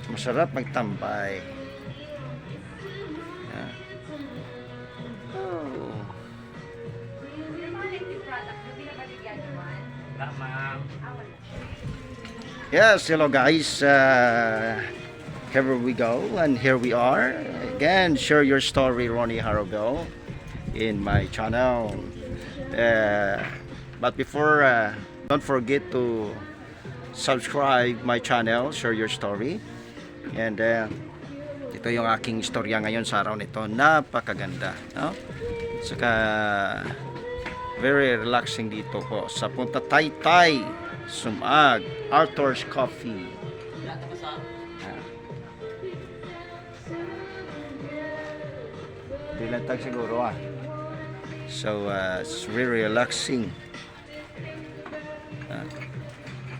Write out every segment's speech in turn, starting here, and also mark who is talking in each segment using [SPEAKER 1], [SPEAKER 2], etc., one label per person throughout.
[SPEAKER 1] Masarap magtambay. Yeah. Oh. Yes, hello guys. Here we go, and here we are again. Share your story, Ronnie Harogo, in my channel. But before, don't forget to subscribe my channel, share your story, and ito yung aking istorya ngayon sa araw nito. Napakaganda, no? Saka very relaxing dito po sa Punta Taytay, Sumag, Arthur's Coffee. Dilantag siguro So it's very relaxing.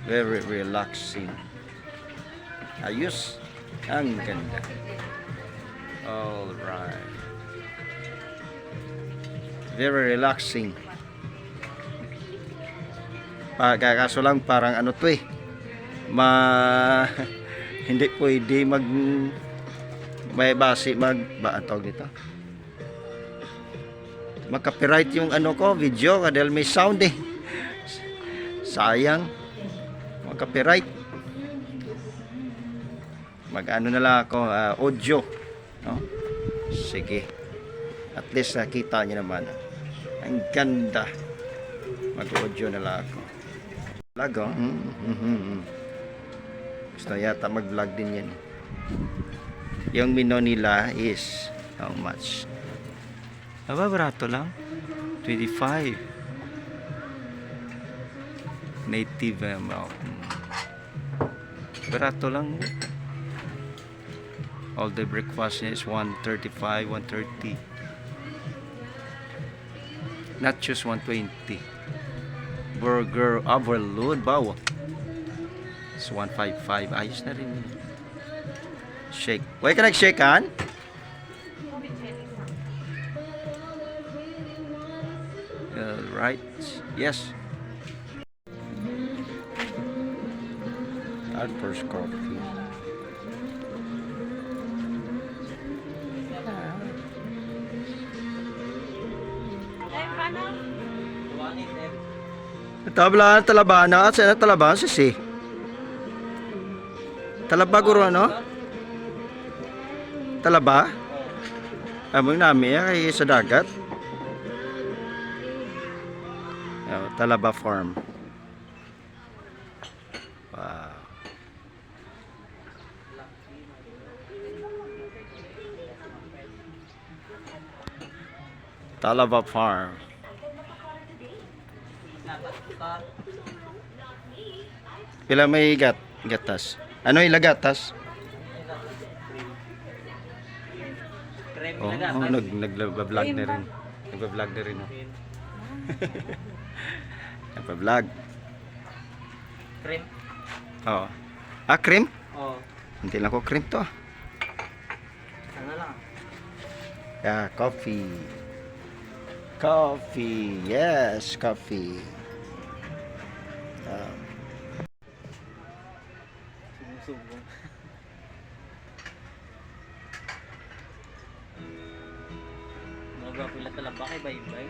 [SPEAKER 1] Very relaxing. Ayos. Ang ganda. Alright. Very relaxing. Kaso lang parang ano to hindi pwede may base tawag dito. Mag-copyright yung ano ko, video dahil may sound sayang. Mag-copyright. Mag-ano na lang ako, audio, no? Sige. At least nakita niyo naman. Ang ganda. Mag-audio na lang ako. Vlog, Gusto yata mag-vlog din yan. Yung menu nila is how much? Barato lang. 25. Native milk. Barato lang. All the breakfast is 135, 130. Nachos 120. Burger overload bawa. It's 155. Ayos na rin. Shake. Why ka nag-shake han? Right. Yes. Arthur's Coffee. Tabla talabana at sa talaban si Talaba guro ano? Talaba? Among nami kay sa dagat. Talaba Farm. Wow. Talaba Farm. Pila may gatas? Ano yung gatas? Nagba-vlog na rin. Nagba-vlog na rin. Nagba-vlog.
[SPEAKER 2] Cream?
[SPEAKER 1] Oo. Cream?
[SPEAKER 2] Oo.
[SPEAKER 1] Hindi lang ko cream to.
[SPEAKER 2] Ano lang?
[SPEAKER 1] Yeah, coffee. Coffee. Yes, coffee.
[SPEAKER 2] Sumubong. Mga pila talaba kay bay-bay.